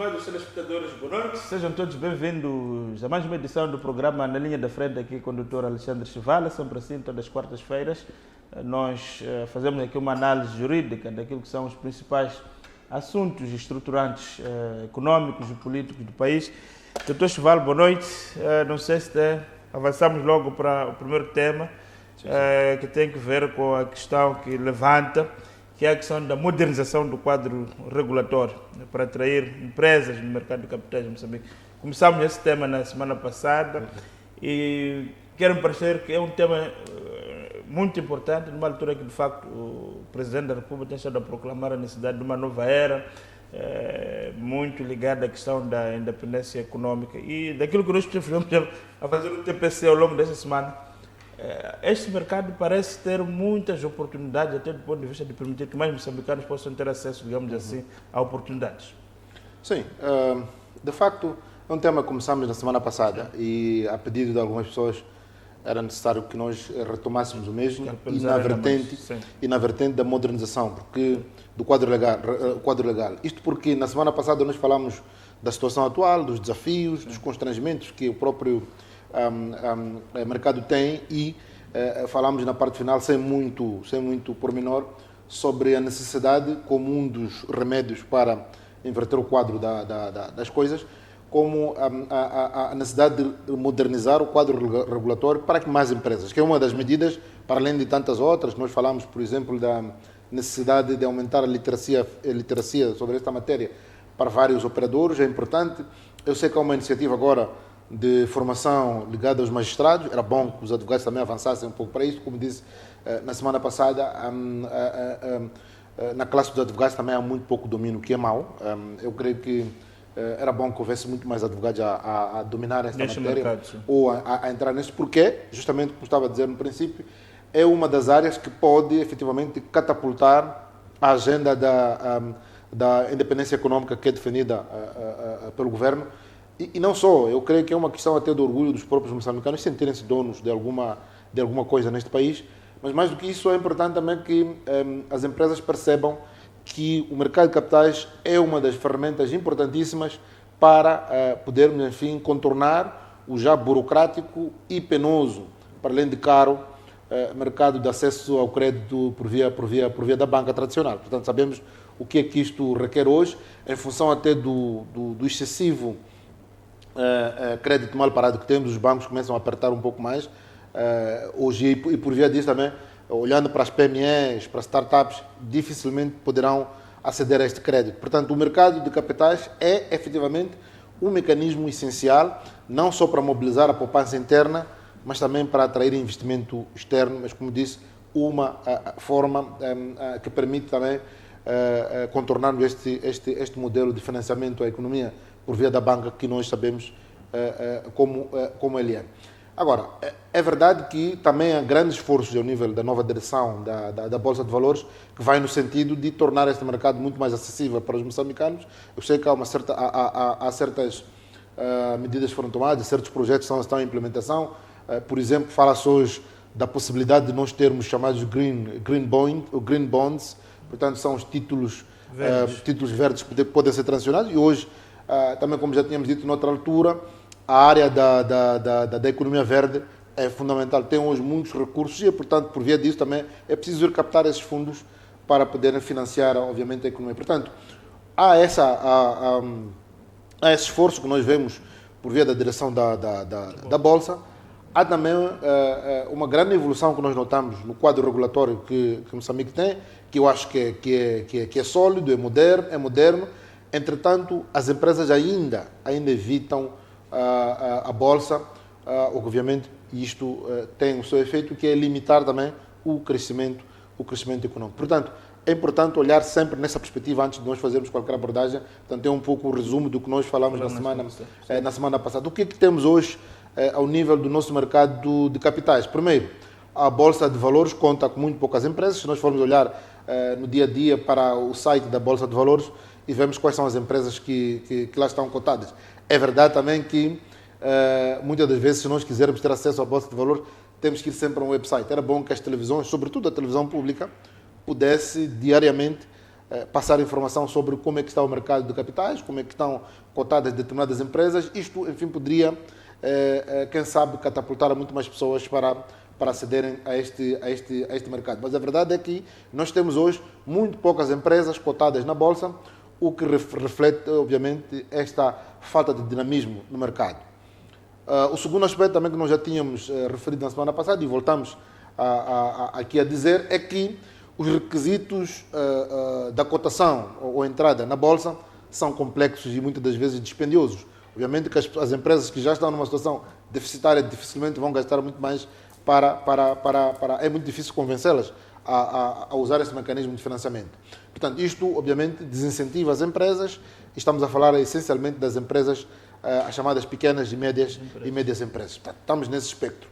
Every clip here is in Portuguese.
Estimados telespectadores, boa noite. Sejam todos bem-vindos a mais uma edição do programa Na Linha da Frente, aqui com o Dr. Alexandre Chivala, sempre assim, todas as quartas-feiras. Nós fazemos aqui uma análise jurídica daquilo que são os principais assuntos estruturantes econômicos e políticos do país. Dr. Chivala, boa noite. Não sei se avançamos logo para o primeiro tema, que tem que ver com a questão que levanta, que é a questão da modernização do quadro regulatório para atrair empresas no mercado de capitais de Moçambique. Começámos esse tema na semana passada e quero-me parecer que é um tema muito importante, numa altura que, de facto, o Presidente da República tem estado a proclamar a necessidade de uma nova era, muito ligada à questão da independência econômica e daquilo que nós precisamos a fazer no TPC ao longo desta semana. Este mercado parece ter muitas oportunidades, até do ponto de vista de permitir que mais moçambicanos possam ter acesso, digamos assim, a oportunidades. Sim, de facto é um tema que começámos na semana passada e a pedido de algumas pessoas era necessário que nós retomássemos o mesmo e na vertente da modernização do quadro legal. Isto porque na semana passada nós falamos da situação atual, dos desafios, dos constrangimentos que o próprio mercado tem e falamos na parte final sem muito pormenor sobre a necessidade como um dos remédios para inverter o quadro das coisas, como a necessidade de modernizar o quadro regulatório para que mais empresas, que é uma das medidas, para além de tantas outras. Nós falamos, por exemplo, da necessidade de aumentar a literacia sobre esta matéria para vários operadores, é importante. Eu sei que há uma iniciativa agora de formação ligada aos magistrados, era bom que os advogados também avançassem um pouco para isso, como disse na semana passada, na classe dos advogados também há muito pouco domínio, que é mau. Eu creio que era bom que houvesse muito mais advogados a dominar esta matéria, ou a entrar nisso, porque, justamente como estava a dizer no princípio, é uma das áreas que pode efetivamente catapultar a agenda da independência econômica que é defendida pelo governo. E não só, eu creio que é uma questão até do orgulho dos próprios moçambicanos sentirem-se donos de alguma coisa neste país, mas mais do que isso é importante também que as empresas percebam que o mercado de capitais é uma das ferramentas importantíssimas para podermos, enfim, contornar o já burocrático e penoso, para além de caro, mercado de acesso ao crédito por via da banca tradicional. Portanto, sabemos o que é que isto requer hoje, em função até do excessivo crédito mal parado que temos, os bancos começam a apertar um pouco mais hoje e por via disso também, olhando para as PMEs, para as startups, dificilmente poderão aceder a este crédito. Portanto, o mercado de capitais é efetivamente um mecanismo essencial, não só para mobilizar a poupança interna, mas também para atrair investimento externo, mas como disse, uma forma que permite também contornarmos este modelo de financiamento à economia por via da banca, que nós sabemos como ele é. Agora, é verdade que também há grandes esforços ao nível da nova direção da Bolsa de Valores, que vai no sentido de tornar este mercado muito mais acessível para os moçambicanos. Eu sei que há certas medidas que foram tomadas, certos projetos estão em implementação. Por exemplo, fala-se hoje da possibilidade de nós termos chamados green bonds, portanto são os títulos verdes que podem ser transacionados, e hoje também, como já tínhamos dito noutra altura, a área da economia verde é fundamental. Tem hoje muitos recursos e, portanto, por via disso também é preciso ir captar esses fundos para poderem financiar, obviamente, a economia. Portanto, há esse esforço que nós vemos por via da direção da Bolsa. Há também uma grande evolução que nós notamos no quadro regulatório que Moçambique tem, que eu acho que é sólido, é moderno. Entretanto, as empresas ainda evitam a Bolsa, obviamente, isto tem o seu efeito, que é limitar também o crescimento econômico. Portanto, é importante olhar sempre nessa perspectiva antes de nós fazermos qualquer abordagem. Portanto, é um pouco o resumo do que nós falamos na semana passada. O que é que temos hoje ao nível do nosso mercado de capitais? Primeiro, a Bolsa de Valores conta com muito poucas empresas. Se nós formos olhar no dia a dia para o site da Bolsa de Valores e vemos quais são as empresas que lá estão cotadas. É verdade também que muitas das vezes, se nós quisermos ter acesso à Bolsa de Valores, temos que ir sempre a um website. Era bom que as televisões, sobretudo a televisão pública, pudesse diariamente passar informação sobre como é que está o mercado de capitais, como é que estão cotadas determinadas empresas. Isto, enfim, poderia, quem sabe, catapultar muito mais pessoas para acederem a este mercado. Mas a verdade é que nós temos hoje muito poucas empresas cotadas na Bolsa, o que reflete, obviamente, esta falta de dinamismo no mercado. O segundo aspecto também que nós já tínhamos referido na semana passada e voltamos aqui a dizer é que os requisitos da cotação ou entrada na Bolsa são complexos e muitas das vezes dispendiosos. Obviamente que as empresas que já estão numa situação deficitária dificilmente vão gastar muito mais é muito difícil convencê-las a usar esse mecanismo de financiamento. Portanto, isto, obviamente, desincentiva as empresas. Estamos a falar essencialmente das empresas, as chamadas pequenas e médias empresas. Portanto, estamos nesse espectro.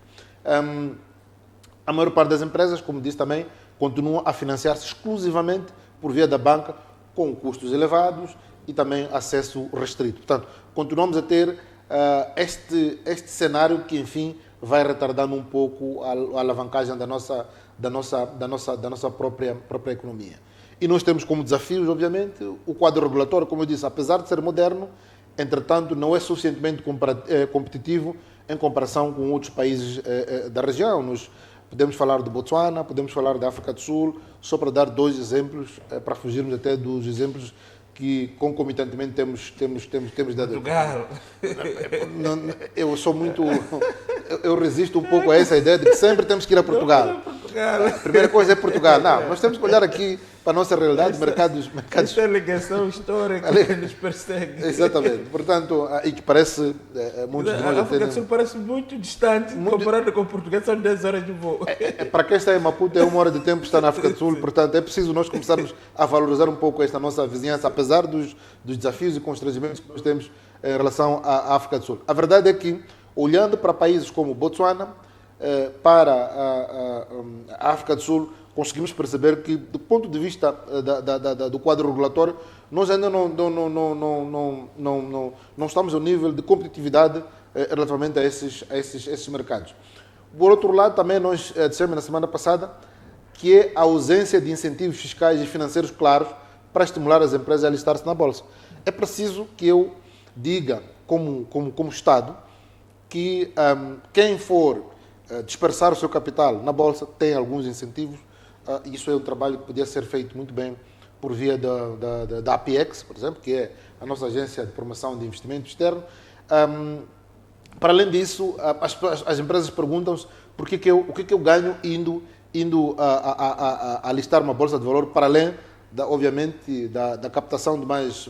A maior parte das empresas, como disse também, continuam a financiar-se exclusivamente por via da banca, com custos elevados e também acesso restrito. Portanto, continuamos a ter este cenário que, enfim, vai retardando um pouco a alavancagem da nossa própria economia. E nós temos como desafios, obviamente, o quadro regulatório, como eu disse, apesar de ser moderno, entretanto, não é suficientemente competitivo em comparação com outros países da região. Nós podemos falar de Botsuana, podemos falar da África do Sul, só para dar 2 exemplos, para fugirmos até dos exemplos que concomitantemente temos dado. Portugal. Eu sou muito... Eu resisto um pouco a essa ideia de que sempre temos que ir a Portugal. A primeira coisa é Portugal. Não, nós temos que olhar aqui para a nossa realidade, mercados... Essa é a ligação histórica que nos persegue. Exatamente. Portanto, e que parece... muitos de nós a África do Sul parece muito distante, comparado com Portugal, são 10 horas de voo. Para quem está em Maputo, é 1 hora de tempo estar na África do Sul. Portanto, é preciso nós começarmos a valorizar um pouco esta nossa vizinhança, apesar dos desafios e constrangimentos que nós temos em relação à África do Sul. A verdade é que, olhando para países como Botsuana, para a África do Sul, conseguimos perceber que, do ponto de vista do quadro regulatório, nós ainda não estamos ao nível de competitividade relativamente a esses mercados. Por outro lado, também nós dissemos na semana passada que é a ausência de incentivos fiscais e financeiros claros para estimular as empresas a listar-se na Bolsa. É preciso que eu diga, como Estado, que quem for dispersar o seu capital na Bolsa tem alguns incentivos. Isso é um trabalho que podia ser feito muito bem por via da APEX, por exemplo, que é a nossa agência de promoção de investimento externo. Para além disso, as empresas perguntam-se o que eu ganho indo a listar uma bolsa de valor, para além, obviamente, da captação de mais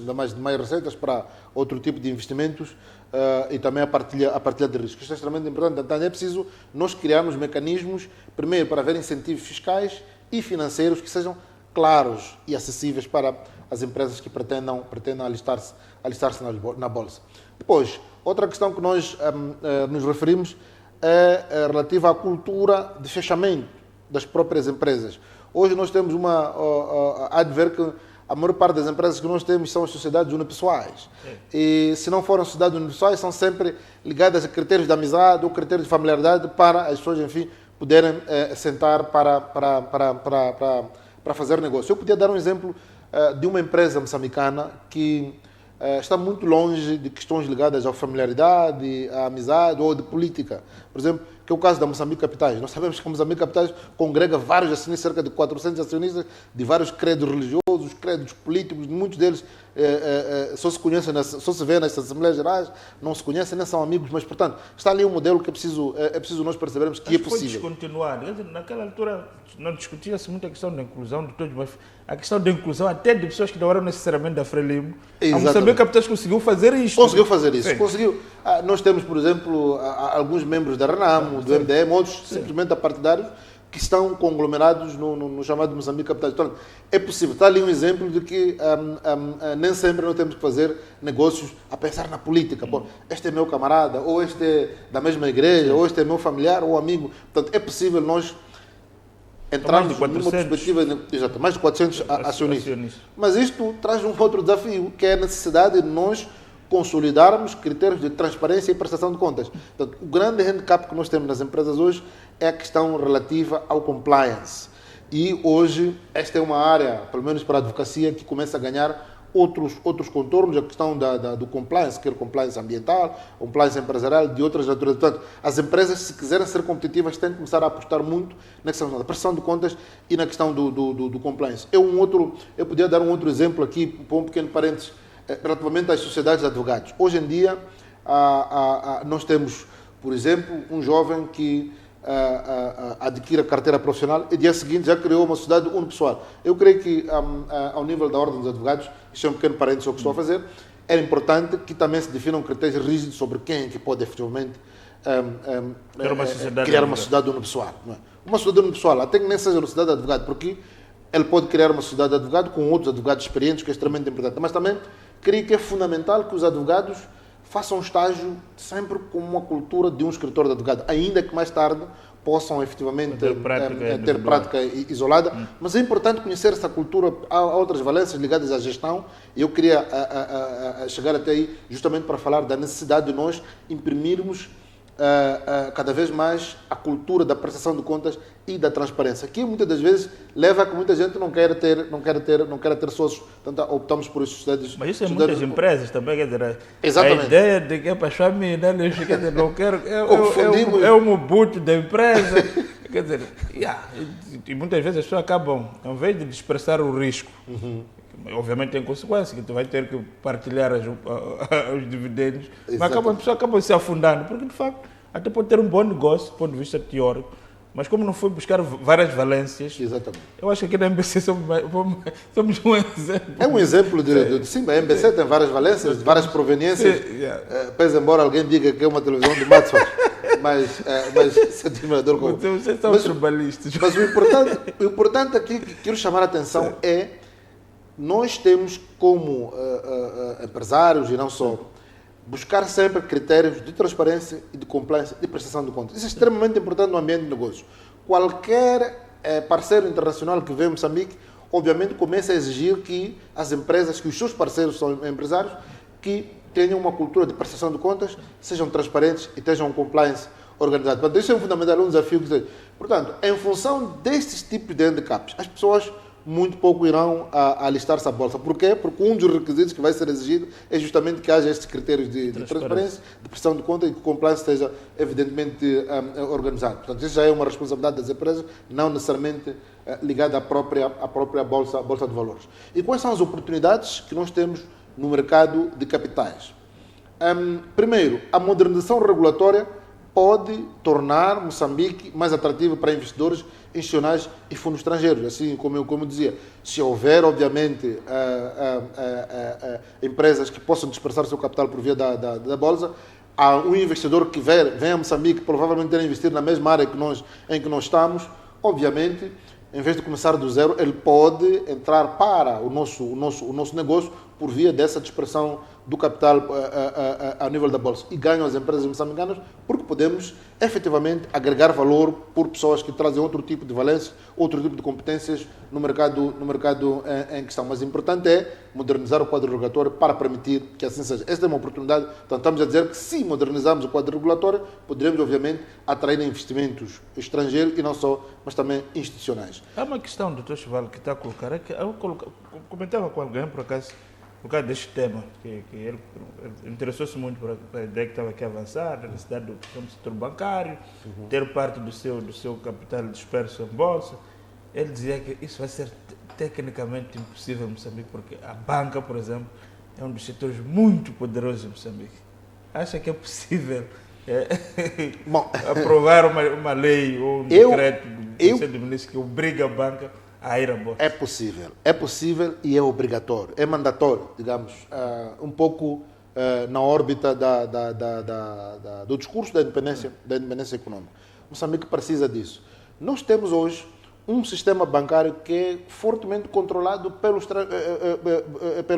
receitas para outro tipo de investimentos e também a partilha de riscos. Isto é extremamente importante. Então, é preciso nós criarmos mecanismos, primeiro, para haver incentivos fiscais e financeiros que sejam claros e acessíveis para as empresas que pretendam alistar-se na Bolsa. Depois, outra questão que nós nos referimos é relativa à cultura de fechamento das próprias empresas. Hoje nós temos há de ver que a maior parte das empresas que nós temos são as sociedades unipessoais. E se não forem sociedades unipessoais, são sempre ligadas a critérios de amizade ou critérios de familiaridade para as pessoas, enfim, poderem sentar para fazer negócio. Eu podia dar um exemplo de uma empresa moçambicana que está muito longe de questões ligadas à familiaridade, à amizade ou de política. Por exemplo, que é o caso da Moçambique Capitais. Nós sabemos que a Moçambique Capitais congrega vários acionistas, cerca de 400 acionistas de vários credos religiosos, credos políticos, muitos deles só se vê nas Assembleias Gerais, não se conhecem, nem são amigos, mas, portanto, está ali um modelo que é preciso nós percebermos que é possível. Foi descontinuado. Naquela altura não discutia-se muito a questão da inclusão de todos, mas a questão da inclusão até de pessoas que não eram necessariamente da Frelimo. A Moçambique Capitais conseguiu fazer isto. Conseguiu fazer isso. Conseguiu. Nós temos, por exemplo, alguns membros da Renamo, do MDM, outros simplesmente apartidários, que estão conglomerados no chamado Moçambique Capitais. Então, é possível. Está ali um exemplo de que nem sempre nós temos que fazer negócios a pensar na política. Bom, este é meu camarada, ou este é da mesma igreja, ou este é meu familiar ou amigo. Portanto, é possível nós entrarmos numa perspectiva de mais de 400 acionistas. Mas isto traz um outro desafio, que é a necessidade de nós consolidarmos critérios de transparência e prestação de contas. Portanto, o grande handicap que nós temos nas empresas hoje é a questão relativa ao compliance. E hoje esta é uma área, pelo menos para a advocacia, que começa a ganhar outros contornos, a questão do compliance, quer compliance ambiental, compliance empresarial, de outras naturezas. Portanto, as empresas, se quiserem ser competitivas, têm que começar a apostar muito na questão da prestação de contas e na questão do compliance. Eu podia dar um outro exemplo aqui, por um pequeno parênteses, relativamente às sociedades de advogados. Hoje em dia, nós temos, por exemplo, um jovem que adquire a carteira profissional e dia seguinte já criou uma sociedade unipessoal. Eu creio que ao nível da Ordem dos Advogados, isto é um pequeno parênteses o que estou a fazer, era importante que também se definam critérios rígidos sobre quem é que pode efetivamente criar uma sociedade unipessoal. Não é? Uma sociedade unipessoal, até que nem seja uma sociedade de advogado, porque ele pode criar uma sociedade de advogado com outros advogados experientes, que é extremamente importante. Mas também creio que é fundamental que os advogados façam um estágio sempre com uma cultura de um escritor de advogado, ainda que mais tarde possam efetivamente ter prática isolada, mas é importante conhecer essa cultura. Há outras valências ligadas à gestão, e eu queria chegar até aí justamente para falar da necessidade de nós imprimirmos cada vez mais a cultura da prestação de contas e da transparência, que muitas das vezes leva a que muita gente não queira ter sócios, portanto optamos por isso. Mas isso é muitas empresas também, quer dizer, exatamente. A ideia de que é para família, quer dizer, não quero, é um Ubuntu da empresa, quer dizer, e muitas vezes as pessoas acabam, ao invés de dispersar o risco, obviamente tem consequências, que tu vai ter que partilhar os dividendos, mas as pessoas acabam se afundando, porque de facto até pode ter um bom negócio do ponto de vista teórico, mas como não foi buscar várias valências, exatamente. Eu acho que aqui na MBC somos um exemplo. É um exemplo sim, a MBC tem várias valências, várias proveniências, pese embora alguém diga que é uma televisão de Maxwell, mas se admirador como... Vocês são trabalhistas. Mas o importante aqui que quero chamar a atenção é nós temos como empresários e não só, buscar sempre critérios de transparência e de compliance e prestação de contas. Isso é extremamente importante no ambiente de negócio. Qualquer parceiro internacional que vem em Moçambique, obviamente começa a exigir que as empresas, que os seus parceiros são empresários, que tenham uma cultura de prestação de contas, sejam transparentes e tenham um compliance organizado. Portanto, isso é um fundamental, um desafio. Portanto, em função destes tipos de handicaps, as pessoas muito pouco irão alistar-se à bolsa. Por quê? Porque um dos requisitos que vai ser exigido é justamente que haja estes critérios de transparência, de prestação de conta e que o compliance esteja evidentemente organizado. Portanto, isso já é uma responsabilidade das empresas, não necessariamente ligada à própria bolsa de valores. E quais são as oportunidades que nós temos no mercado de capitais? Primeiro, a modernização regulatória pode tornar Moçambique mais atrativo para investidores institucionais e fundos estrangeiros. Assim como eu dizia, se houver, obviamente, empresas que possam dispersar o seu capital por via da Bolsa, há um investidor que vem a Moçambique, provavelmente irá investir na mesma área em que nós estamos, obviamente, em vez de começar do zero, ele pode entrar para o nosso negócio por via dessa dispersão do capital a nível da Bolsa. E ganham as empresas moçambicanas porque podemos efetivamente agregar valor por pessoas que trazem outro tipo de valência, outro tipo de competências no mercado em questão. Mas o importante é modernizar o quadro regulatório para permitir que assim seja. Esta é uma oportunidade. Então, estamos a dizer que se modernizarmos o quadro regulatório, poderemos, obviamente, atrair investimentos estrangeiros e não só, mas também institucionais. Há uma questão, Dr. Chivalo, que está a colocar. Eu comentava com alguém, por causa deste tema, que ele interessou-se muito por a ideia que estava aqui a avançar, a necessidade do setor bancário, ter parte do seu capital disperso em bolsa. Ele dizia que isso vai ser tecnicamente impossível em Moçambique, porque a banca, por exemplo, é um dos setores muito poderosos em Moçambique. Acha que é possível aprovar uma lei ou um decreto do Conselho de Ministros que obriga a banca a ir à bolsa? É possível e é obrigatório, é mandatório, digamos, um pouco na órbita do discurso da independência econômica. Moçambique precisa disso. Nós temos hoje um sistema bancário que é fortemente controlado pelo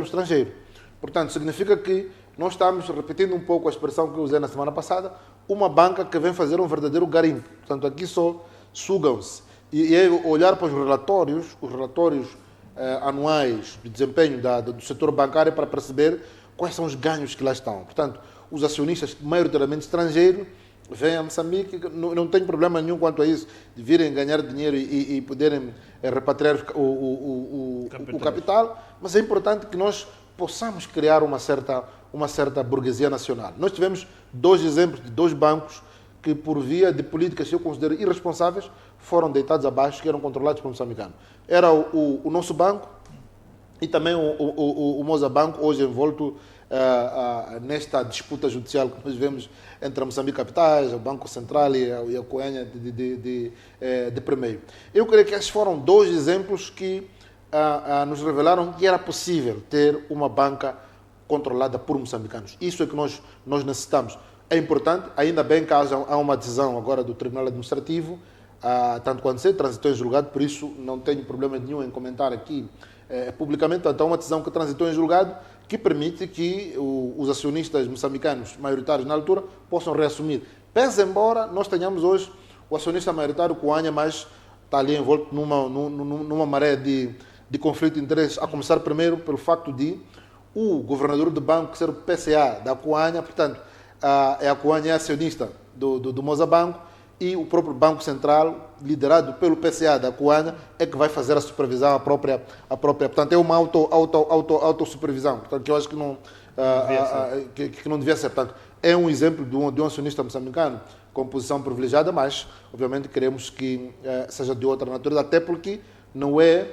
estrangeiro. Portanto, significa que nós estamos, repetindo um pouco a expressão que eu usei na semana passada, uma banca que vem fazer um verdadeiro garimpo. Portanto, aqui só sugam-se. E é olhar para os relatórios anuais de desempenho do setor bancário para perceber quais são os ganhos que lá estão. Portanto, os acionistas, maioritariamente estrangeiros, vêm a Moçambique, não tenho problema nenhum quanto a isso, de virem ganhar dinheiro e poderem repatriar o capital, mas é importante que nós possamos criar uma certa burguesia nacional. Nós tivemos 2 exemplos de 2 bancos que, por via de políticas que eu considero irresponsáveis, foram deitados abaixo, que eram controlados por moçambicanos. Era o nosso banco e também o Mozabanco, hoje envolto nesta disputa judicial que nós vemos entre a Moçambique Capitais, o Banco Central e a Coenha de Primeiro. Eu creio que esses foram 2 exemplos que nos revelaram que era possível ter uma banca controlada por moçambicanos. Isso é que nós necessitamos. É importante, ainda bem que há uma decisão agora do Tribunal Administrativo, tanto quanto sei, transitou em julgado, por isso não tenho problema nenhum em comentar aqui publicamente. Portanto, há uma decisão que transitou em julgado que permite que os acionistas moçambicanos maioritários na altura possam reassumir. Pese embora nós tenhamos hoje o acionista maioritário Coanha, mas está ali envolto numa maré de conflito de interesses, a começar primeiro pelo facto de o governador do banco ser o PCA da Coanha, portanto, a Coanha é acionista do Mozabanco, e o próprio Banco Central, liderado pelo PCA da Coanha, é que vai fazer a supervisão, a própria. Portanto, é uma autossupervisão. Portanto, que eu acho que não devia ser. Portanto, é um exemplo de um acionista moçambicano com posição privilegiada, mas, obviamente, queremos que seja de outra natureza, até porque não é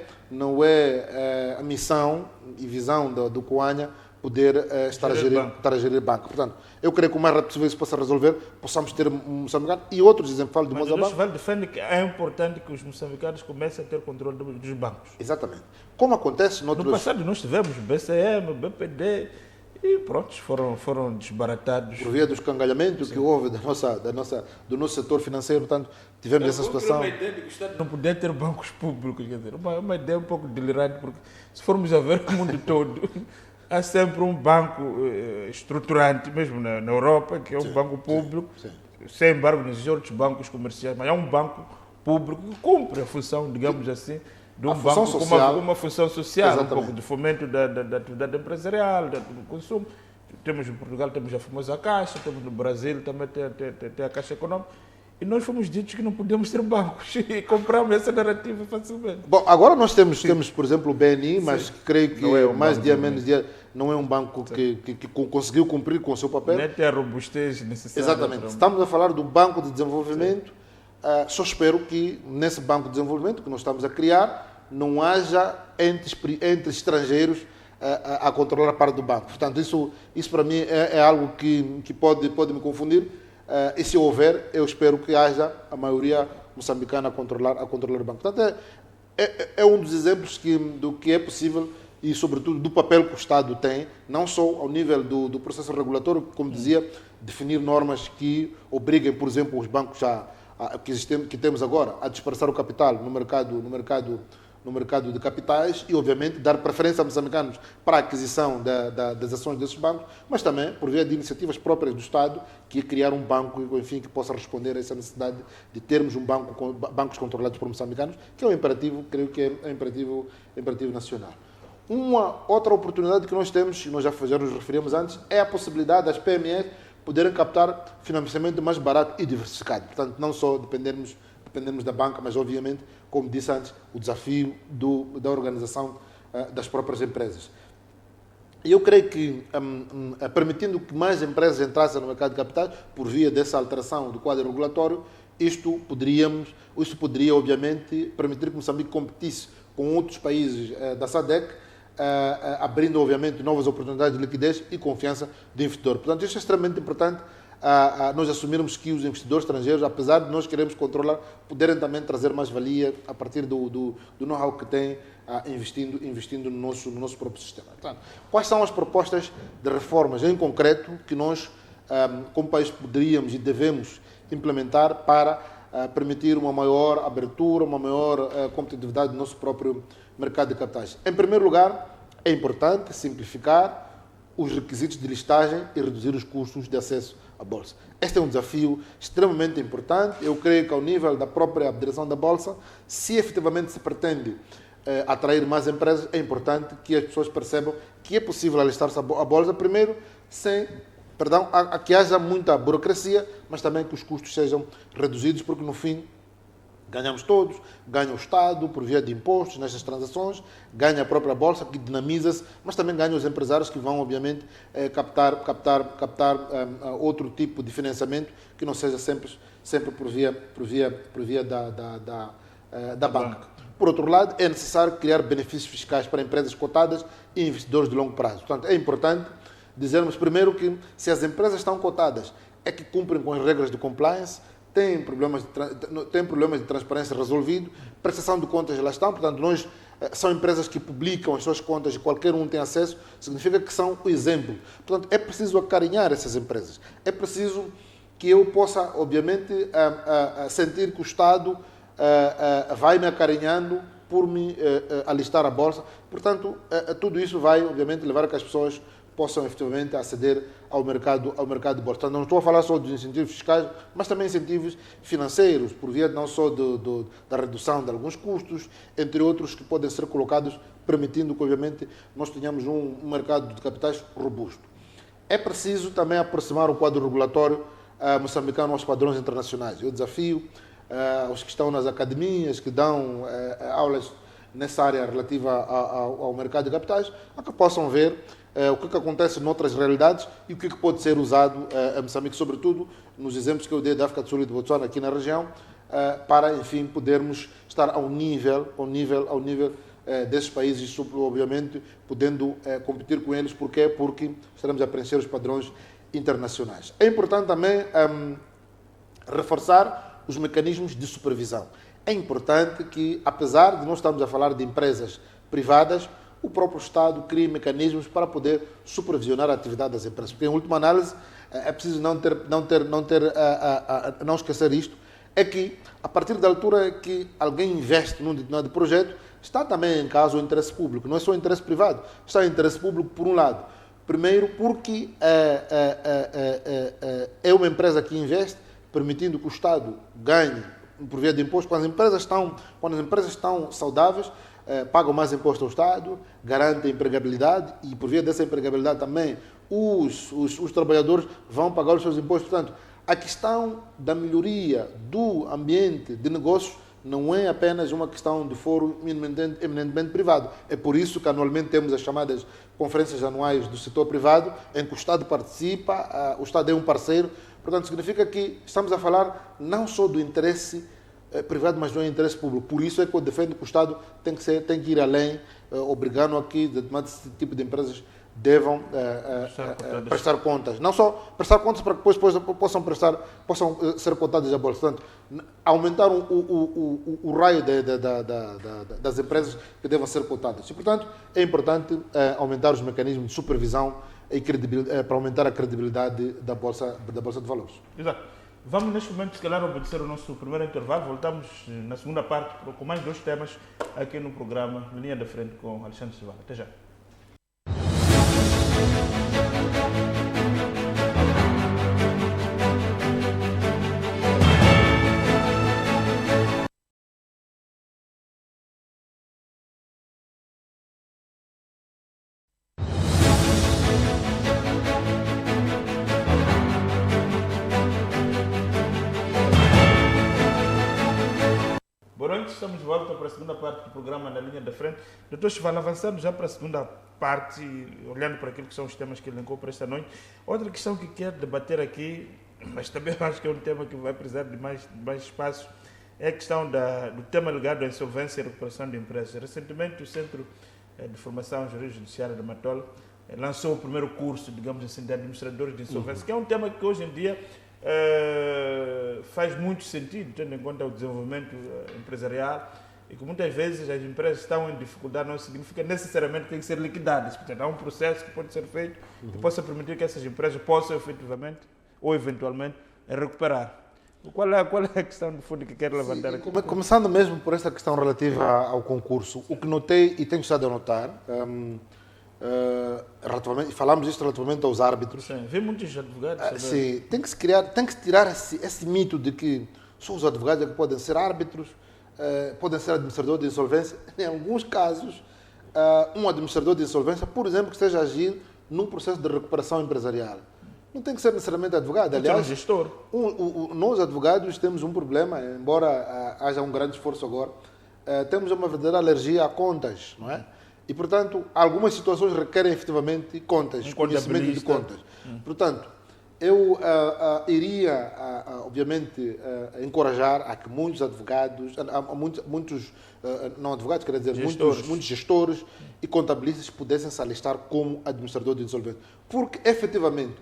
a missão e visão do Coanha poder estar a gerir banco. Portanto, eu creio que o mais rápido possível isso possa resolver, possamos ter moçambicano e outros exemplos, falo do Moçambique. Mas o Chival defende que é importante que os moçambicanos comecem a ter controle dos bancos. Exatamente. Como acontece noutros... No passado nós tivemos BCM, BPD e pronto, foram desbaratados. Por via do escangalhamento que houve do nosso setor financeiro, portanto, tivemos essa situação. Uma ideia de que o Estado não poder ter bancos públicos, quer dizer, uma ideia um pouco delirante, porque se formos a ver o mundo todo... Há sempre um banco estruturante, mesmo na Europa, que é um banco público, sem embargo, nos outros bancos comerciais, mas é um banco público que cumpre a função, digamos assim, de um banco com uma função social, exatamente, um pouco de fomento da atividade empresarial, do consumo. Temos em Portugal, temos a famosa Caixa, temos no Brasil também tem a Caixa Econômica. E nós fomos ditos que não podemos ter bancos e compramos essa narrativa facilmente. Bom, agora nós temos por exemplo, o BNI, mas creio que mais dia menos dia não é um banco que conseguiu cumprir com o seu papel. Nem tem a robustez necessária. Exatamente. Estamos a falar do Banco de Desenvolvimento. Só espero que nesse Banco de Desenvolvimento que nós estamos a criar não haja entre estrangeiros a controlar a parte do banco. Portanto, isso para mim é algo que pode me confundir. E se houver, eu espero que haja a maioria moçambicana a controlar o banco. Portanto, é um dos exemplos do que é possível e, sobretudo, do papel que o Estado tem, não só ao nível do processo regulatório, como dizia, definir normas que obriguem, por exemplo, os bancos que temos agora a dispersar o capital no mercado de capitais e, obviamente, dar preferência a moçambicanos para a aquisição das ações desses bancos, mas também por via de iniciativas próprias do Estado, que é criar um banco, enfim, que possa responder a essa necessidade de termos bancos controlados por moçambicanos, que é um imperativo, creio que é um imperativo nacional. Uma outra oportunidade que nós temos, e nós já nos referimos antes, é a possibilidade das PMEs poderem captar financiamento mais barato e diversificado. Portanto, não só dependermos da banca, mas, obviamente, como disse antes, o desafio da organização das próprias empresas. E eu creio que, permitindo que mais empresas entrassem no mercado de capitais, por via dessa alteração do quadro regulatório, isto poderia, obviamente, permitir que Moçambique competisse com outros países da SADC, abrindo, obviamente, novas oportunidades de liquidez e confiança do investidor. Portanto, isso é extremamente importante, nós assumirmos que os investidores estrangeiros, apesar de nós queremos controlar, poderem também trazer mais valia a partir do know-how que têm, investindo no nosso próprio sistema. Portanto, quais são as propostas de reformas em concreto que nós, como país, poderíamos e devemos implementar para permitir uma maior abertura, uma maior competitividade do nosso próprio mercado de capitais? Em primeiro lugar, é importante simplificar os requisitos de listagem e reduzir os custos de acesso à Bolsa. Este é um desafio extremamente importante. Eu creio que, ao nível da própria direção da Bolsa, se efetivamente se pretende atrair mais empresas, é importante que as pessoas percebam que é possível alistar-se à Bolsa, primeiro, sem perdão, a que haja muita burocracia, mas também que os custos sejam reduzidos, porque no fim ganhamos todos, ganha o Estado por via de impostos nestas transações, ganha a própria Bolsa, que dinamiza-se, mas também ganham os empresários que vão, obviamente, captar outro tipo de financiamento que não seja sempre por via da banca. Por outro lado, é necessário criar benefícios fiscais para empresas cotadas e investidores de longo prazo. Portanto, é importante dizermos primeiro que se as empresas estão cotadas é que cumprem com as regras de compliance, têm problemas de transparência resolvido, prestação de contas elas estão, portanto, são empresas que publicam as suas contas e qualquer um tem acesso, significa que são o exemplo. Portanto, é preciso acarinhar essas empresas. É preciso que eu possa, obviamente, sentir que o Estado vai me acarinhando por me alistar à Bolsa. Portanto, tudo isso vai, obviamente, levar a que as pessoas possam efetivamente aceder ao mercado de bolsa. Não estou a falar só dos incentivos fiscais, mas também incentivos financeiros, por via não só da redução de alguns custos, entre outros que podem ser colocados, permitindo que, obviamente, nós tenhamos um mercado de capitais robusto. É preciso também aproximar o quadro regulatório moçambicano aos padrões internacionais. Eu desafio os que estão nas academias, que dão aulas nessa área relativa ao mercado de capitais, a que possam ver o que acontece noutras realidades e o que pode ser usado a Moçambique, sobretudo nos exemplos que eu dei da África do Sul e de Botsuana aqui na região, para, enfim, podermos estar ao nível desses países, obviamente, podendo competir com eles. Porquê? Porque estaremos a preencher os padrões internacionais. É importante também reforçar os mecanismos de supervisão. É importante que, apesar de nós estarmos a falar de empresas privadas, o próprio Estado crie mecanismos para poder supervisionar a atividade das empresas. Porque, em última análise, é preciso não esquecer isto, é que, a partir da altura que alguém investe num determinado projeto, está também em causa o interesse público. Não é só o interesse privado, está o interesse público por um lado. Primeiro, porque é uma empresa que investe, permitindo que o Estado ganhe por via de imposto. Quando as empresas estão saudáveis, pagam mais imposto ao Estado, garantem empregabilidade e, por via dessa empregabilidade também, os trabalhadores vão pagar os seus impostos. Portanto, a questão da melhoria do ambiente de negócios não é apenas uma questão de foro eminentemente privado. É por isso que anualmente temos as chamadas conferências anuais do setor privado, em que o Estado participa, o Estado é um parceiro. Portanto, significa que estamos a falar não só do interesse privado, mas do interesse público. Por isso é que eu defendo que o Estado tem que ir além, obrigando aqui determinado tipo de empresas devam prestar contas. Não só prestar contas para que depois possam ser cotadas à bolsa. Portanto, aumentar o raio das empresas que devam ser cotadas. E, portanto, é importante aumentar os mecanismos de supervisão e para aumentar a credibilidade da Bolsa de Valores. Exato. Vamos, neste momento, se calhar, obedecer o nosso primeiro intervalo. Voltamos na segunda parte com mais 2 temas aqui no programa Linha da Frente com Alexandre Chivala. Até já. Estamos de volta para a segunda parte do programa Na Linha da Frente. Dr. Chivala, avançando já para a segunda parte, olhando para aquilo que são os temas que elencou para esta noite, outra questão que quero debater aqui, mas também acho que é um tema que vai precisar de mais espaço, é a questão do tema ligado à insolvência e recuperação de empresas. Recentemente, o Centro de Formação Jurídica Judiciária da Matola lançou o primeiro curso, digamos assim, de administradores de insolvência, que é um tema que hoje em dia faz muito sentido, tendo em conta o desenvolvimento empresarial e que muitas vezes as empresas estão em dificuldade, não significa necessariamente que têm que ser liquidadas. Portanto, há um processo que pode ser feito que possa permitir que essas empresas possam efetivamente ou eventualmente recuperar. Qual é a questão de fundo que quero levantar aqui? Começando mesmo por esta questão relativa ao concurso, o que notei e tenho estado a notar, falamos isto relativamente aos árbitros. Sim, vê muitos advogados. Sim, tem que se tirar esse mito de que só os advogados é que podem ser árbitros, podem ser administradores de insolvência. Em alguns casos, um administrador de insolvência, por exemplo, que esteja a agir num processo de recuperação empresarial, Não tem que ser necessariamente advogado. Aliás, gestor. Nós, advogados, temos um problema, embora haja um grande esforço agora, temos uma verdadeira alergia a contas, não é? E, portanto, algumas situações requerem efetivamente contas, conhecimento de contas. Portanto, eu iria, obviamente, encorajar a que muitos advogados, não advogados, quer dizer, muitos gestores e contabilistas pudessem se alistar como administrador de insolvência. Porque, efetivamente,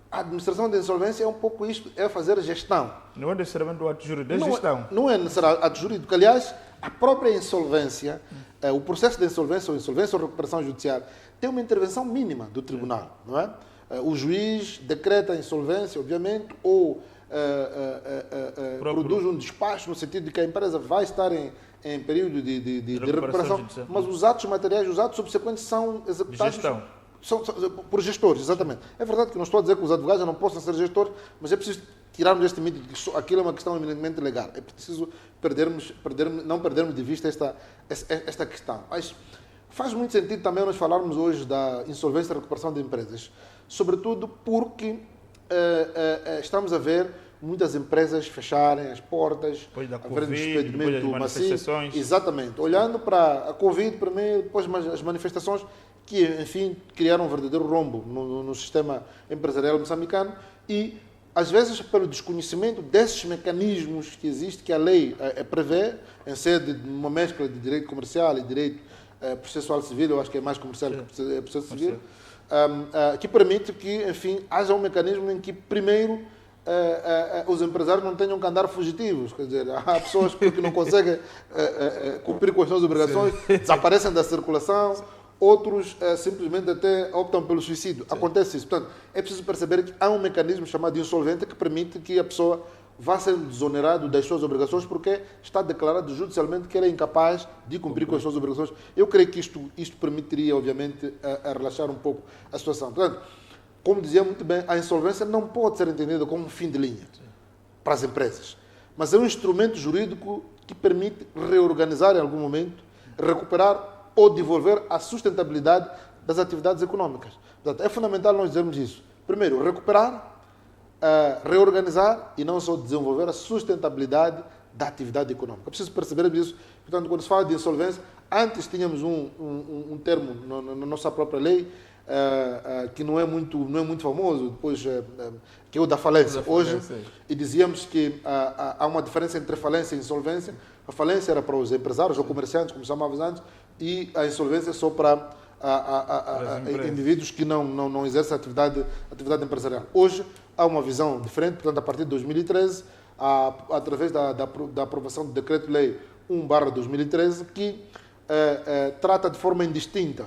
a administração de insolvência é um pouco isto, é fazer gestão. Não é necessariamente o ato jurídico, é gestão. Não é necessariamente ato jurídico. Aliás, a própria insolvência, o processo de insolvência ou recuperação judiciária, tem uma intervenção mínima do tribunal, não é? O juiz decreta a insolvência, obviamente, ou produz um despacho no sentido de que a empresa vai estar em período de recuperação, mas os atos materiais, os atos subsequentes são executados por gestores, exatamente. É verdade que não estou a dizer que os advogados não possam ser gestores, mas é preciso tirarmos este mito de que aquilo é uma questão eminentemente legal. É preciso não perdermos de vista esta questão. Mas faz muito sentido também nós falarmos hoje da insolvência e recuperação de empresas, sobretudo porque estamos a ver muitas empresas fecharem as portas, depois da haver um Covid, despedimento depois das manifestações. massivo. Exatamente. Olhando para a Covid primeiro, depois as manifestações que, enfim, criaram um verdadeiro rombo no sistema empresarial moçambicano e, às vezes, pelo desconhecimento desses mecanismos que existem, que a lei prevê, em sede de uma mescla de direito comercial e direito processual civil, eu acho que é mais comercial que processo civil, que permite que, enfim, haja um mecanismo em que, primeiro, os empresários não tenham que andar fugitivos. Quer dizer, há pessoas que não conseguem cumprir com as suas obrigações, desaparecem da circulação, outros simplesmente até optam pelo suicídio. Sim. Acontece isso. Portanto, é preciso perceber que há um mecanismo chamado insolvente que permite que a pessoa vá ser desonerado das suas obrigações porque está declarado judicialmente que ele é incapaz de cumprir com as suas obrigações. Eu creio que isto permitiria, obviamente, a relaxar um pouco a situação. Portanto, como dizia muito bem, a insolvência não pode ser entendida como um fim de linha para as empresas, mas é um instrumento jurídico que permite reorganizar em algum momento, recuperar ou devolver a sustentabilidade das atividades econômicas. Portanto, é fundamental nós dizermos isso. Primeiro, recuperar, reorganizar e não só desenvolver a sustentabilidade da atividade econômica. É preciso perceber isso. Portanto, quando se fala de insolvência, antes tínhamos um termo na nossa própria lei, que não é muito famoso, depois que é o da falência. Hoje, e dizíamos que há uma diferença entre falência e insolvência. A falência era para os empresários ou comerciantes, como chamávamos antes, e a insolvência só para indivíduos que não exercem atividade empresarial. Hoje há uma visão diferente, portanto, a partir de 2013, através da aprovação do Decreto-Lei 1/2013, que trata de forma indistinta,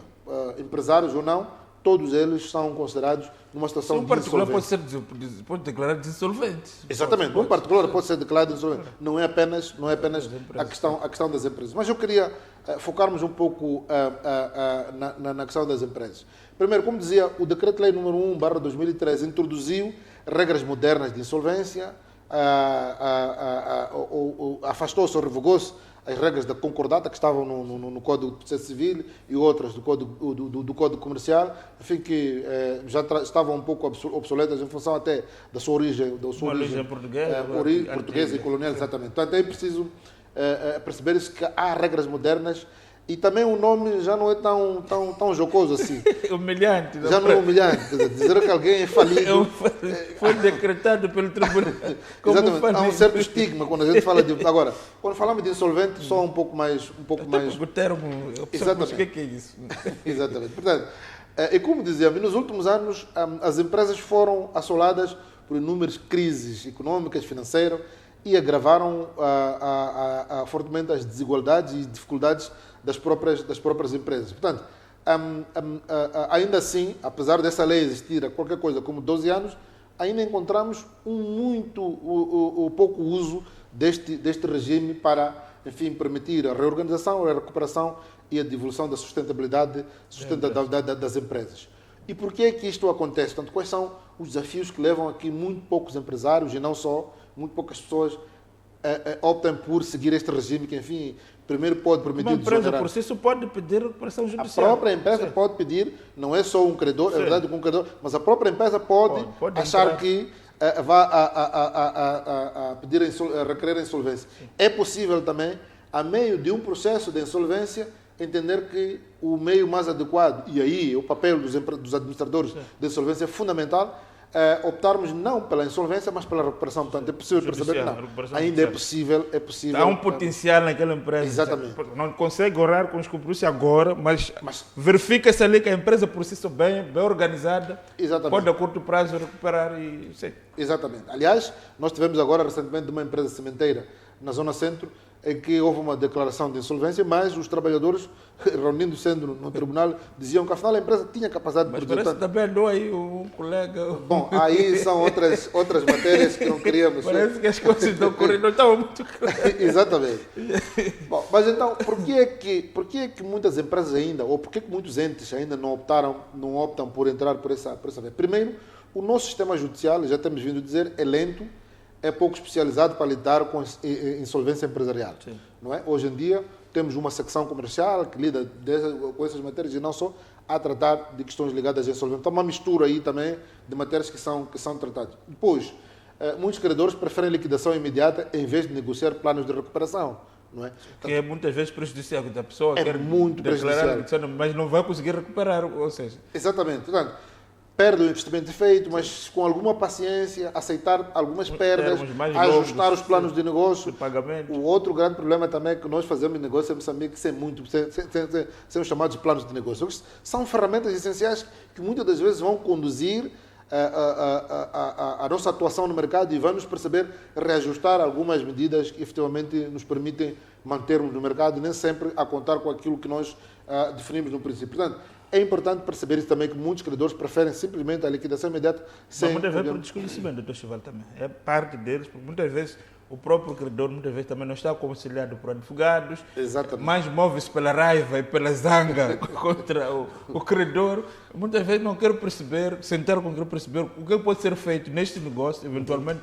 empresários ou não, todos eles são considerados numa situação de insolvência. Um particular pode declarar insolvente. Exatamente, um particular pode ser declarado insolvente. Não é apenas a questão das empresas. Mas eu queria focarmos um pouco na questão das empresas. Primeiro, como dizia, o Decreto-Lei número 1/2013 introduziu regras modernas de insolvência, afastou-se ou revogou-se as regras da concordata que estavam no Código de Processo Civil e outras do Código Comercial, enfim, que já estavam um pouco obsoletas em função até da sua origem portuguesa e colonial, exatamente. Portanto, é preciso perceber isso, que há regras modernas e também o nome já não é tão jocoso assim. Humilhante. Já não é humilhante. Quer dizer que alguém é falido. Foi decretado pelo tribunal. Exatamente. Há um certo estigma quando a gente fala de... Agora, quando falamos de insolvente, só um pouco mais... O termo... Exatamente. O que é isso? Exatamente. Portanto, e como dizíamos, nos últimos anos as empresas foram assoladas por inúmeras crises econômicas, financeiras e agravaram fortemente as desigualdades e dificuldades das próprias empresas. Portanto, ainda assim, apesar dessa lei existir há qualquer coisa como 12 anos, ainda encontramos pouco uso deste regime para, enfim, permitir a reorganização, a recuperação e a devolução da sustentabilidade das empresas. E por que é que isto acontece? Portanto, quais são os desafios que levam aqui muito poucos empresários, e não só, muito poucas pessoas, optem por seguir este regime que, enfim, primeiro pode permitir... Uma empresa por si só pode pedir recuperação judicial. A própria empresa pode pedir, não é só um credor, é verdade que um credor, mas a própria empresa pode achar entrar. Que vá a pedir a requerer a insolvência. Sim. É possível também, a meio de um processo de insolvência, entender que o meio mais adequado, e aí o papel dos administradores de insolvência é fundamental, optarmos não pela insolvência, mas pela recuperação. Portanto, é possível perceber que não. Ainda é possível. Há um potencial naquela empresa. Exatamente. Não consegue orar com os compromissos agora, mas verifica-se ali que a empresa por si só bem organizada, pode a curto prazo recuperar e... Sim. Exatamente. Aliás, nós tivemos agora recentemente uma empresa cimenteira na Zona Centro, em que houve uma declaração de insolvência, mas os trabalhadores, reunindo-se no tribunal, diziam que afinal a empresa tinha capacidade de produzir. Mas parece que também andou aí um colega... Bom, aí são outras matérias que não queríamos... Parece que as coisas não estavam muito claras. Exatamente. Bom, mas então, por que é que muitas empresas ainda, ou por que muitos entes ainda não optam por entrar por essa via? Primeiro, o nosso sistema judicial, já temos vindo a dizer, é lento, é pouco especializado para lidar com insolvência empresarial. Não é? Hoje em dia, temos uma secção comercial que lida com essas matérias e não só a tratar de questões ligadas à insolvência. Então, uma mistura aí também de matérias que são tratadas. Depois, muitos credores preferem liquidação imediata em vez de negociar planos de recuperação. Não é? Que é muitas vezes prejudicial, que a pessoa quer muito prejudicial, mas não vai conseguir recuperar, ou seja... Exatamente. Portanto, perde o investimento feito, mas com alguma paciência, aceitar algumas perdas, ajustar os planos de negócio. O outro grande problema também é que nós fazemos negócio em Moçambique sem os chamados planos de negócio. São ferramentas essenciais que muitas das vezes vão conduzir a nossa atuação no mercado e vão nos perceber reajustar algumas medidas que efetivamente nos permitem mantermos no mercado e nem sempre a contar com aquilo que nós definimos no princípio. Portanto, é importante perceber isso também, que muitos credores preferem simplesmente a liquidação imediata. Mas muitas vezes por desconhecimento, Dr. Chival, também. É parte deles, porque muitas vezes o próprio credor muitas vezes também não está aconselhado por advogados. Exatamente. Mas move-se pela raiva e pela zanga contra o credor. Muitas vezes não quer perceber, sentar com quem perceber o que pode ser feito neste negócio, eventualmente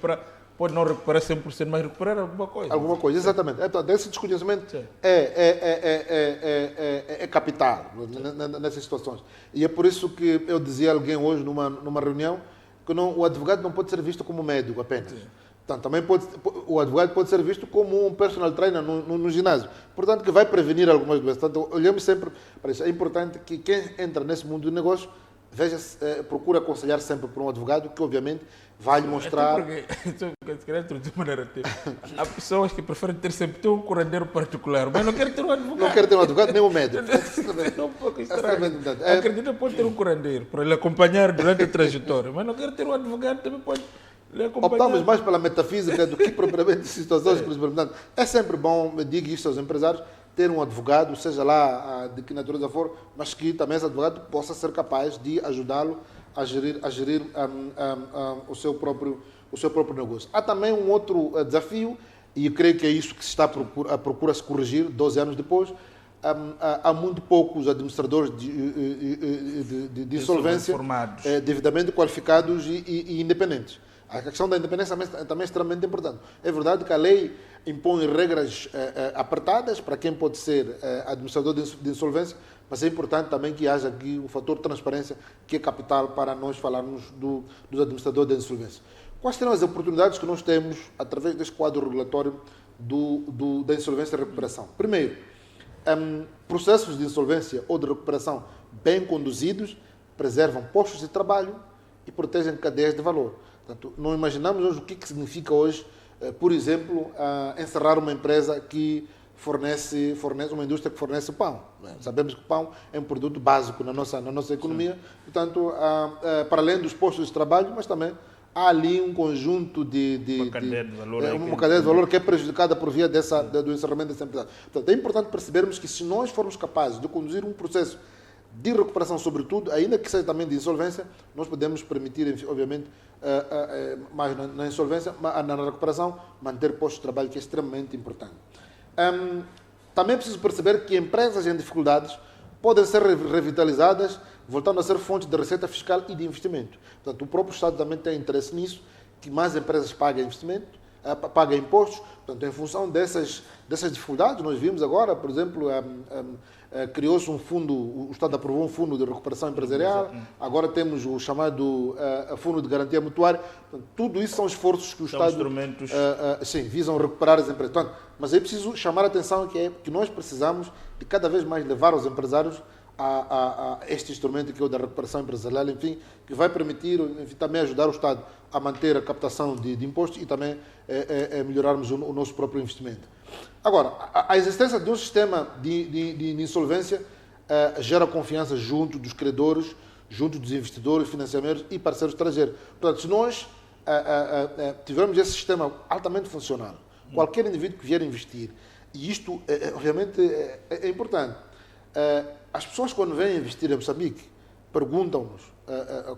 pode não recuperar 100%, mas recuperar alguma coisa. Alguma coisa, exatamente. Esse desconhecimento é capital nessas situações. E é por isso que eu dizia a alguém hoje, numa reunião, que o advogado não pode ser visto como médico apenas. Sim. Portanto, também o advogado pode ser visto como um personal trainer no ginásio. Portanto, que vai prevenir algumas doenças. Portanto, olhamos sempre para isso. É importante que quem entra nesse mundo do negócio procura aconselhar sempre por um advogado que, obviamente, vai lhe mostrar... Há pessoas que preferem ter sempre um curandeiro particular, mas não querem ter um advogado. Não querem ter um advogado nem um médico. É um pouco estranho. Acredita que pode ter um curandeiro para ele acompanhar durante a trajetória, mas não quer ter um advogado, também pode lhe acompanhar. Optamos mais pela metafísica do que propriamente situações que nos perguntam. É sempre bom, digo isto aos empresários, ter um advogado, seja lá de que natureza for, mas que também esse advogado possa ser capaz de ajudá-lo a gerir o seu próprio negócio. Há também um outro desafio, e eu creio que é isso que se está a procurar se corrigir 12 anos depois. Há muito poucos administradores de insolvência devidamente qualificados e independentes. A questão da independência também é extremamente importante. É verdade que a lei impõe regras apertadas para quem pode ser administrador de insolvência, mas é importante também que haja aqui o fator de transparência, que é capital para nós falarmos dos administradores de insolvência. Quais serão as oportunidades que nós temos através deste quadro regulatório da insolvência e recuperação? Primeiro, processos de insolvência ou de recuperação bem conduzidos preservam postos de trabalho e protegem cadeias de valor. Portanto, não imaginamos hoje o que significa hoje, por exemplo, encerrar uma empresa que fornece uma indústria que fornece pão. Sabemos que o pão é um produto básico na nossa economia. Sim. Portanto, para além dos postos de trabalho, mas também há ali um conjunto uma cadeia de valor que é prejudicada por via do encerramento dessa empresa. Portanto, é importante percebermos que se nós formos capazes de conduzir um processo de recuperação, sobretudo, ainda que seja também de insolvência, nós podemos permitir, obviamente, mais na insolvência, na recuperação, manter postos de trabalho, que é extremamente importante. Também é preciso perceber que empresas em dificuldades podem ser revitalizadas, voltando a ser fonte de receita fiscal e de investimento. Portanto, o próprio Estado também tem interesse nisso, que mais empresas paguem investimento, paga impostos. Portanto, em função dessas dificuldades, nós vimos agora, por exemplo, criou-se um fundo, o Estado aprovou um fundo de recuperação empresarial, agora temos o chamado Fundo de Garantia Mutuária. Portanto, tudo isso são esforços que o Estado instrumentos visam recuperar as empresas. Portanto, mas é preciso chamar a atenção que nós precisamos de cada vez mais levar os empresários a este instrumento que é o da recuperação empresarial, enfim, que vai permitir, enfim, também ajudar o Estado a manter a captação de impostos e também melhorarmos o nosso próprio investimento. Agora, a existência de um sistema de insolvência gera confiança junto dos credores, junto dos investidores, financiadores e parceiros estrangeiros. Portanto, se nós tivermos esse sistema altamente funcional, qualquer indivíduo que vier investir, e isto, obviamente, é importante. As pessoas, quando vêm investir em Moçambique, perguntam-nos,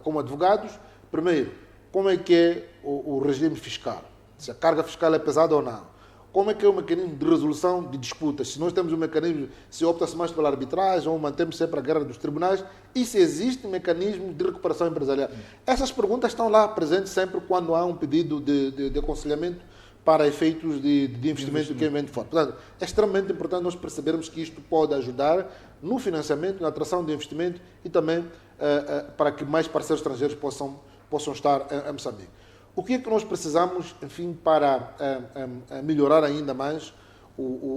como advogados, primeiro, como é que é o regime fiscal? Se a carga fiscal é pesada ou não? Como é que é o mecanismo de resolução de disputas? Se nós temos um mecanismo, se opta-se mais pela arbitragem ou mantemos sempre a guerra dos tribunais? E se existe um mecanismo de recuperação empresarial? Essas perguntas estão lá presentes sempre quando há um pedido de aconselhamento para efeitos de investimento que vem de fora. Portanto, é extremamente importante nós percebermos que isto pode ajudar no financiamento, na atração de investimento e também para que mais parceiros estrangeiros possam estar em Moçambique. O que é que nós precisamos, enfim, para melhorar ainda mais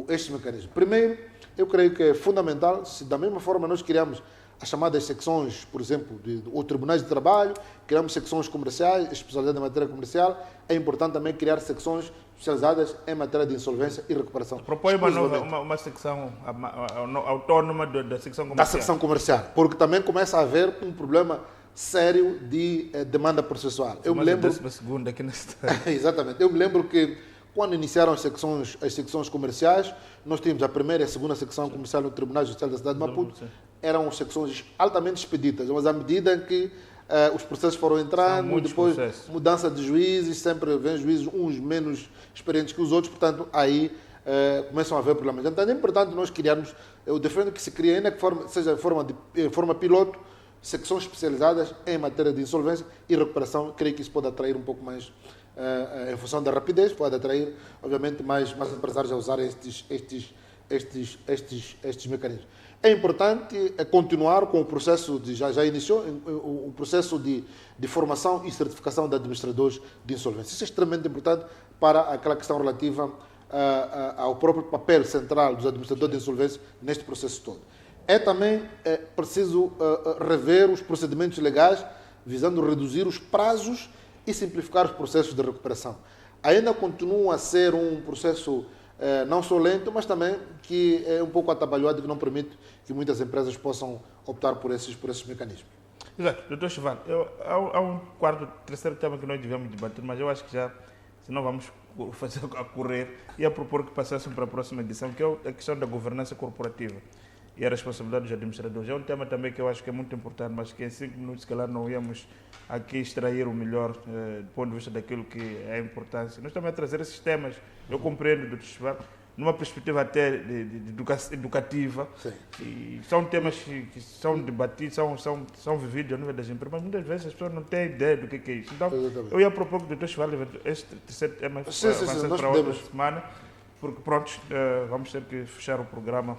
estes mecanismos? Primeiro, eu creio que é fundamental, se da mesma forma nós criamos as chamadas secções, por exemplo, ou tribunais de trabalho, criamos secções comerciais, especializadas em matéria comercial, é importante também criar secções especializadas em matéria de insolvência e recuperação. Propõe uma secção autônoma da secção comercial. Da secção comercial, porque também começa a haver um problema sério de demanda processual. Eu me lembro... segunda aqui na cidade. Exatamente. Eu me lembro que quando iniciaram as secções comerciais, nós tínhamos a primeira e a segunda secção comercial no Tribunal Judicial da cidade de Maputo. Eram secções altamente expeditas, mas à medida que os processos foram entrando, depois mudança de juízes, sempre vem juízes uns menos experientes que os outros, portanto, aí começam a haver problemas. Então, é importante nós criarmos, eu defendo que se crie, ainda que seja em forma piloto, secções especializadas em matéria de insolvência e recuperação. Creio que isso pode atrair um pouco mais, em função da rapidez, pode atrair, obviamente, mais empresários a usarem estes mecanismos. É importante continuar com o processo, já iniciou, o processo de formação e certificação de administradores de insolvência. Isso é extremamente importante para aquela questão relativa ao próprio papel central dos administradores de insolvência neste processo todo. É também preciso rever os procedimentos legais, visando reduzir os prazos e simplificar os processos de recuperação. Ainda continua a ser um processo não só lento, mas também que é um pouco atabalhoado, que não permite que muitas empresas possam optar por esses mecanismos. Exato. Doutor Chivale, há um terceiro tema que nós devemos debater, mas eu acho que já, senão vamos fazer a correr, e a propor que passássemos para a próxima edição, que é a questão da governança corporativa e a responsabilidade dos administradores. É um tema também que eu acho que é muito importante, mas que em 5 minutos, se calhar, não íamos aqui extrair o melhor do ponto de vista daquilo que é a importância. Nós também trazer esses temas, eu compreendo, Dr. Chivale, numa perspectiva até de educativa. Sim. E são temas que são debatidos, são vividos a nível das empresas, mas muitas vezes as pessoas não têm ideia do que é isso. Então, eu ia propor que o Dr. Chivale este terceiro tema avançasse para outra semana, porque pronto, vamos ter que fechar o programa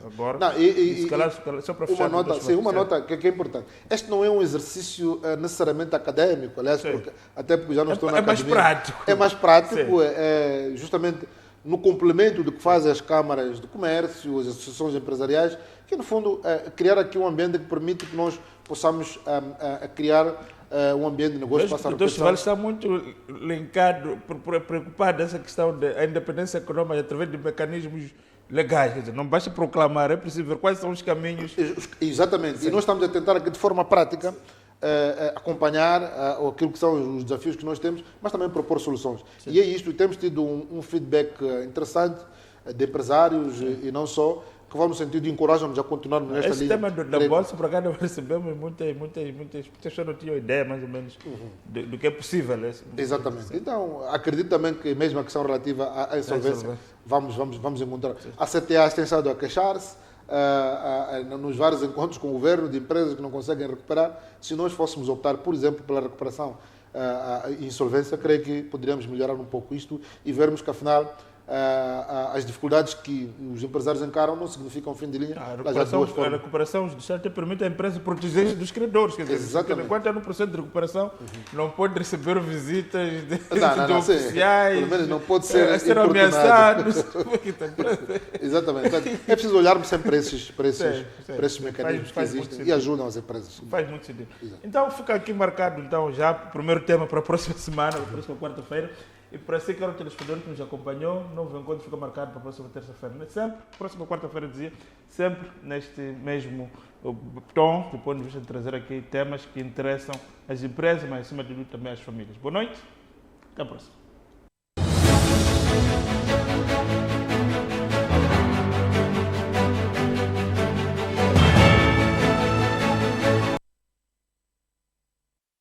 agora. Não, se calhar, só para fechar. Uma nota que é importante. Este não é um exercício necessariamente académico, aliás, até porque já não estou na academia. É mais prático. É mais prático, justamente no complemento do que fazem as câmaras de comércio, as associações empresariais, que no fundo criar aqui um ambiente que permite que nós possamos criar um ambiente de negócio. O Dr. Chivale está muito linkado, preocupado dessa questão da independência econômica através de mecanismos legais. Quer dizer, não basta proclamar, é preciso ver quais são os caminhos. Exatamente. Sim. E nós estamos a tentar aqui de forma prática acompanhar aquilo que são os desafios que nós temos, mas também propor soluções. Sim. E é isto, temos tido um feedback interessante de empresários e não só, que vão no sentido de encorajar-nos a continuarmos nesta linha. Esse tema da Bolsa, por acaso, recebemos muitas pessoas não tinham ideia, mais ou menos, do que é possível. Exatamente. Então, acredito também que mesmo a questão relativa à insolvência, vamos encontrar. Sim. A CTA tem estado a queixar-se, nos vários encontros com o governo, de empresas que não conseguem recuperar. Se nós fôssemos optar, por exemplo, pela recuperação a insolvência, creio que poderíamos melhorar um pouco isto e vermos que, afinal, as dificuldades que os empresários encaram não significam fim de linha. A recuperação judicial permite à empresa proteger dos credores. Quer dizer, enquanto é no processo de recuperação, não pode receber visitas de oficiais. Pelo menos não pode ser ameaçado. Exatamente. Portanto, é preciso olharmos sempre para esses mecanismos que existem e ajudam as empresas. Faz muito sentido. Então, fica aqui marcado já o primeiro tema para a próxima semana, para a próxima quarta-feira. E para si, caro telespectador que nos acompanhou, novo encontro fica marcado para a próxima terça-feira. Sempre, próxima quarta-feira, dizia, sempre neste mesmo tom, do ponto de vista de trazer aqui temas que interessam as empresas, mas acima de tudo também as famílias. Boa noite, até a próxima.